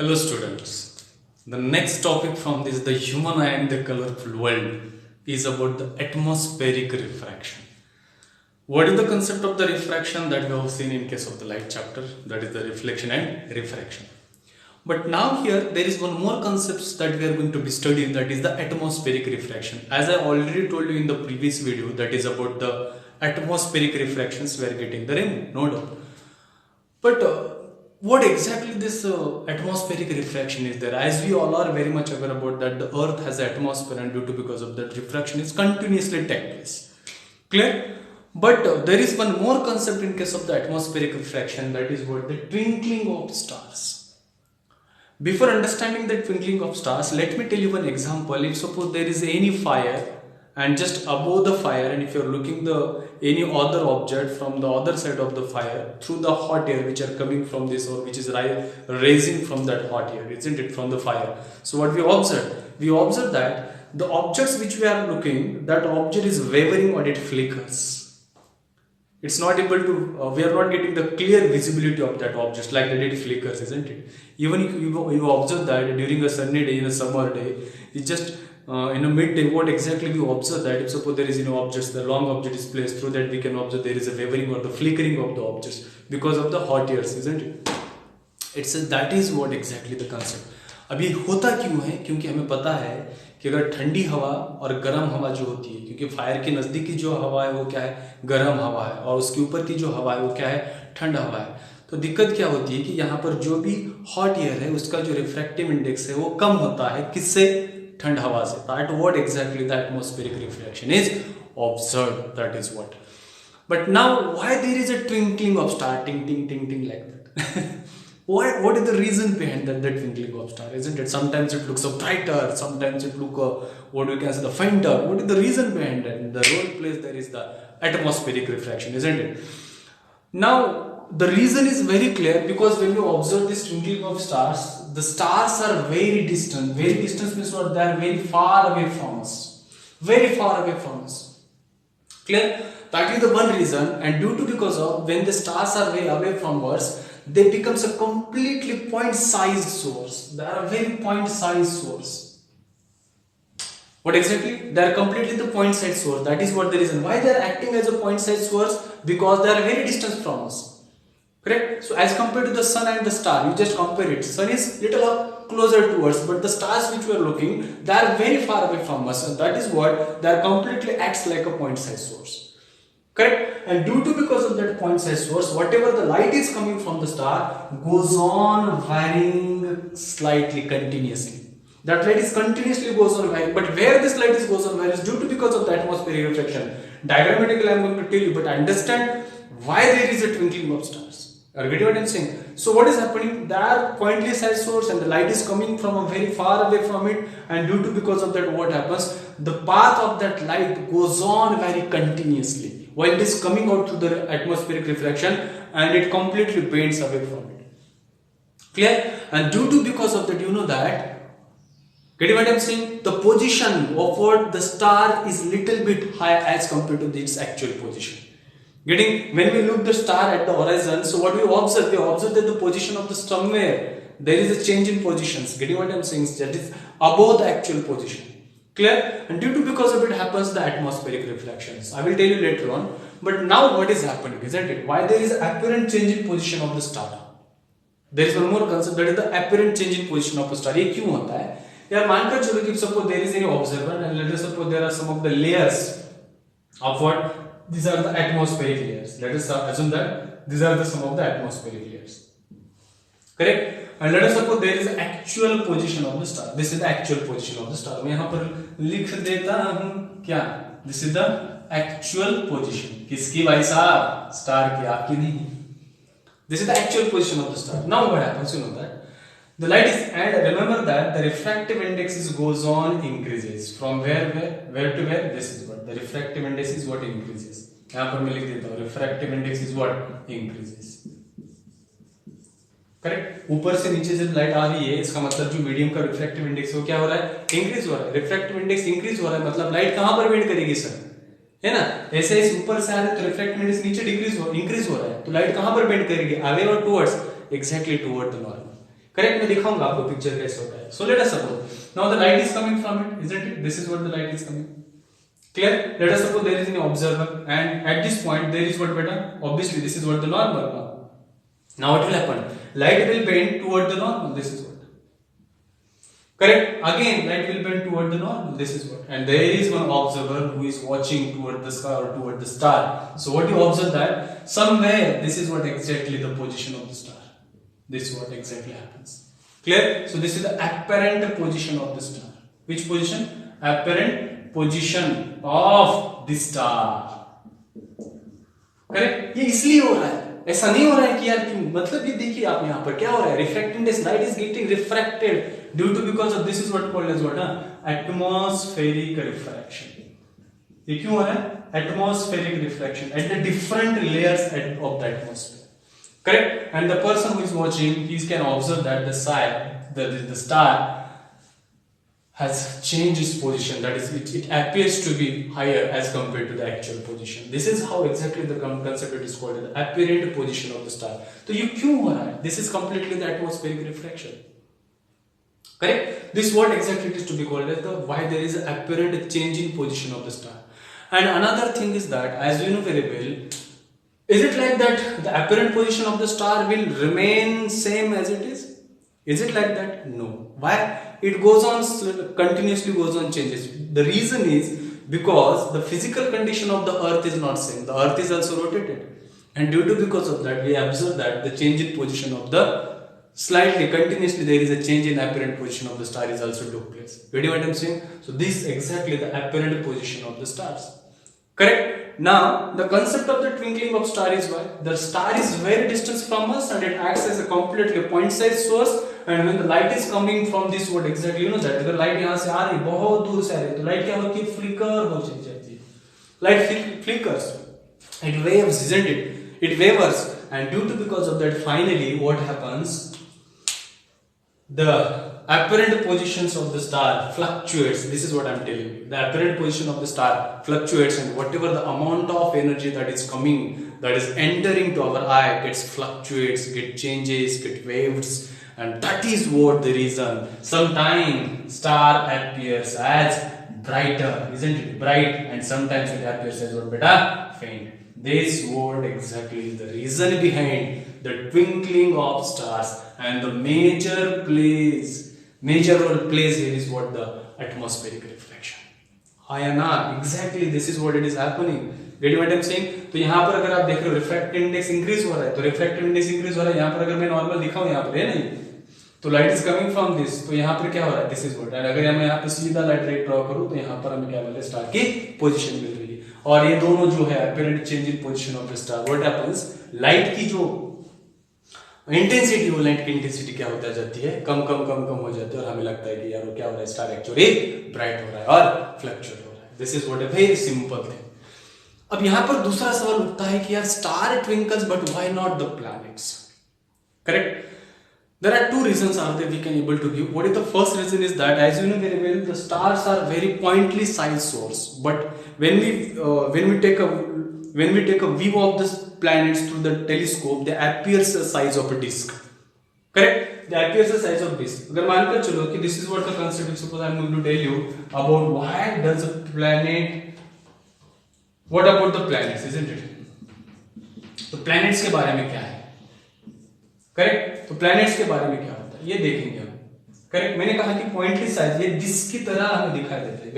Hello students. The next topic from this, the human eye and the colorful world, is about the atmospheric refraction. What is the concept of the refraction that we have seen in case of the light chapter? That is the reflection and refraction. But now here there is one more concept that we are going to be studying, that is the atmospheric refraction. As I already told you in the previous video, that is about the atmospheric refractions we are getting the rainbow, no doubt. But what exactly this atmospheric refraction is there? As we all are very much aware about that the earth has an atmosphere, and due to because of that refraction is continuously take place. Clear? But there is one more concept in case of the atmospheric refraction, that is what the twinkling of stars. Before understanding the twinkling of stars, let me tell you one example. If suppose there is any fire and just above the fire, and if you are looking the any other object from the other side of the fire through the hot air which are coming from this, or which is rising from that hot air, isn't it, from the fire? So what we observe that the objects which we are looking, that object is wavering or it flickers. It's not able to, we are not getting the clear visibility of that object, like that it flickers, isn't it? Even if you observe that during a sunny day, in a summer day, it just in a midday, what exactly we observe that if suppose there is objects, the long object is placed, through that we can observe there is a wavering or the flickering of the objects because of the hot airs, isn't it? That is what exactly the concept. अभी होता क्यों है? क्योंकि हमें पता है कि अगर ठंडी हवा और गर्म हवा जो होती है, क्योंकि फायर के नज़दीक की जो हवा है वो क्या है, गर्म हवा है, और उसके ऊपर की जो हवा है वो क्या है, ठंडा हवा है. तो दिक्कत क्या होती है कि यहाँ पर जो भी हॉट एयर है उसका जो रिफ्रैक्टिव इंडेक्स है वो कम होता है. किससे? ठंड हवा से. That what exactly the atmospheric refraction is observed. That is what. But now why there is a twinkling of star, ting ting ting ting like that? What is the reason behind that twinkling of star? Isn't it? Sometimes it looks so brighter, sometimes it look what we can say the fainter. What is the reason behind that? The role plays there is the atmospheric refraction, isn't it? Now the reason is very clear, because when you observe this twinkling of stars, the stars are very distant. Very distant means what? They are very far away from us. Very far away from us. Clear? That is the one reason, and due to because of when the stars are way away from us, they becomes a completely point-sized source. They are a very point-sized source. What exactly? They are completely the point-sized source. That is what the reason why they are acting as a point-sized source, because they are very distant from us. Correct? So as compared to the sun and the star, you just compare it. Sun is little closer to us, but the stars which we are looking, they are very far away from us. And that is what they are completely acts like a point-sized source. Correct? And due to because of that point-sized source, whatever the light is coming from the star goes on varying slightly continuously. That light is continuously goes on varying, but where this light is goes on varies due to because of the atmospheric refraction. Diagrammatically I am going to tell you, but understand why there is a twinkling of stars. Are you getting what I am saying? So what is happening? There are pointly sized source and the light is coming from a very far away from it, and due to because of that what happens? The path of that light goes on very continuously while it is coming out through the atmospheric refraction, and it completely bends away from it. Clear? And due to because of that, you know that, get what I am saying? The position of what the star is little bit higher as compared to its actual position. Getting? When we look the star at the horizon, so what we observe that the position of the somewhere there is a change in positions. Getting what I am saying? That is above the actual position. Clear? And due to because of it happens the atmospheric refractions. I will tell you later on. But now what is happening, isn't it? Why there is apparent change in position of the star? There is one more concept, that is the apparent change in position of a star. ये क्यों होता है? यार मानकर चलो कि suppose there is any observer, and let us suppose there are some of the layers of what? These are the atmospheric layers. Let us assume that these are some of the atmospheric layers. Correct? And let us suppose there is actual position of the star. This is the actual position of the star. मैं यहाँ पर लिख देता हूँ क्या? This is the actual position. किसकी भाई साहब? Star की, आपकी नहीं. This is the actual position of the star. Now what happens? You know that the light is, and remember that the refractive index goes on increases from where to where. This is what the refractive index is, what increases. यहाँ पर मैं लिख देता हूँ refractive index is what increases. Correct? ऊपर से नीचे जब लाइट आ रही है, इसका मतलब जो मीडियम का रिफ्रैक्टिव इंडेक्स वो क्या हो रहा है? इंक्रीज हो रहा है. रिफ्रैक्टिव इंडेक्स इंक्रीज हो रहा है, मतलब लाइट कहां पर बेंड करेगी सर? है ना? ऐसे इस ऊपर से आ रहा है तो रिफ्रैक्टिव इंडेक्स नीचे इंक्रीज हो रहा है, तो लाइट कहां पर बेंड करेगी? अवे और towards? Exactly toward the normal. Correct, मैं दिखाऊंगा आपको पिक्चर कैसे होता है. So let us suppose now the light is coming from it, isn't it? This is what the light is coming. Clear? Let us suppose there is an observer and at this point there is what beta? Obviously this is what the normal now. Now what will happen? Light will bend toward the normal. This is what. Correct? Again light will bend toward the normal. This is what. And there is one observer who is watching toward the sky or toward the star. So what you observe that somewhere this is what exactly the position of the star. This is what exactly happens. Clear? So this is the apparent position of the star. Which position? Apparent position of the star. Correct? ये इसलिए हो रहा है, ऐसा नहीं हो रहा है कि यार क्यों, मतलब ये देखिए आप यहाँ पर क्या हो रहा है, refracting this light is getting refracted due to because of this is what called as what atmospheric refraction. ये क्यों हो रहा है? Atmospheric refraction at the different layers of the atmosphere. Correct? And the person who is watching, he can observe that the star has changed its position. That is, it appears to be higher as compared to the actual position. This is how exactly the concept is called, the apparent position of the star. So you क्यों हो रहा है? This is completely the atmospheric refraction. Correct? This what exactly it is to be called as the why there is an apparent change in position of the star. And another thing is that, as we know very well, is it like that the apparent position of the star will remain same as it is? Is it like that? No. Why? It goes on continuously goes on changes. The reason is because the physical condition of the earth is not same. The earth is also rotated. And due to because of that we observe that the change in position of the slightly continuously there is a change in apparent position of the star is also took place. Getting what I am saying? So this is exactly the apparent position of the stars. Correct? Now the concept of the twinkling of star is why the star is very distant from us and it acts as a completely point size source, and when the light is coming from this what exactly you know that अगर light यहाँ से आ रही बहुत दूर से आ रही तो light क्या होती है? Flicker हो जाती है. Light flickers, it waves, isn't it? It wavers, and due to because of that finally what happens? The apparent positions of the star fluctuates. This is what I am telling you. The apparent position of the star fluctuates, and whatever the amount of energy that is coming, that is entering to our eye, gets fluctuates, get changes, get waves, and that is what the reason. Sometimes star appears as brighter, isn't it? Bright, and sometimes it appears as what beta? Faint. This what exactly is the reason behind the twinkling of stars, and the major role plays here is what the atmospheric refraction. हाँ या ना? Exactly this is what it is happening. Get what I am saying? तो यहाँ पर अगर आप देख रहे हो रिफ्रैक्टिव इंडेक्स इंक्रीज हो रहा है, तो रिफ्रैक्टिव इंडेक्स इंक्रीज हो रहा है. यहाँ पर अगर मैं नॉर्मल दिखाऊं यहाँ पर है नहीं, तो light is coming from this, तो यहाँ पर क्या हो रहा है? This is what. एंड अगर मैं यहाँ पे सीधा लाइट रे ड्रॉ करूँ तो यहाँ पर हमें क्या मिल रहा है? स्टार की पोजीशन मिल रही है. और ये दोनों जो है apparent change in position of the star, what happens? Light की जो इंटेंसिटी, वो लाइट की इंटेंसिटी क्या होता जाती है? कम हो जाती है, और हमें लगता है कि यार वो क्या हो रहा है? स्टार एक्चुअली ब्राइट हो रहा है और फ्लक्चुएट हो रहा है. This is what a very simple thing. अब यहां पर दूसरा सवाल उठता है कि यार star twinkles but why not the planets? Correct? There are two reasons are that we can able to give. What is the first reason is that, as you know very well, the stars are very pointly size source. But when we take a view of the planets through the telescope, they appears the size of a disk. Correct? They appears the size of disk. अगर मानकर चलो कि this is what the concept. Suppose I am going to tell you about why does a planet. What about the planets, isn't it? तो planets के बारे में क्या है? करेक्ट? तो प्लैनेट्स के बारे में क्या होता है ये देखेंगे हम. करेक्ट? मैंने कहा कि पॉइंटली साइज ये डिस्क की तरह हमें दिखाई देते हैं.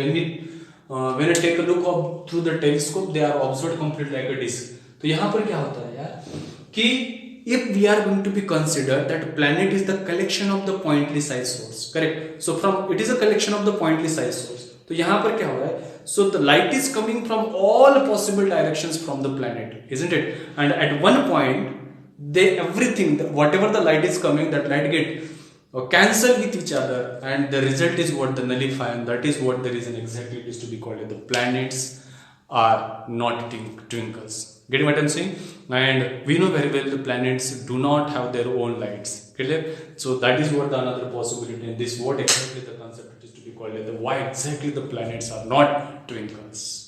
when I take a look through the telescope, they are observed completely like a disk. तो यहाँ पर क्या होता है यार कि if we are going to be considered that planet is the collection of the pointly size source, correct? So from it is a collection of the pointly size source. तो यहाँ पर क्या हो रहा है? So the light is coming from all possible directions from the planet, isn't it? And at one point everything, whatever the light is coming, that light get cancel with each other, and the result is what the nullify, and that is what the reason exactly it is to be called. The planets are not twinkles. Getting what I'm saying? And we know very well the planets do not have their own lights. Clear? So that is what the another possibility, and this what exactly the concept is to be called. Why exactly the planets are not twinkles.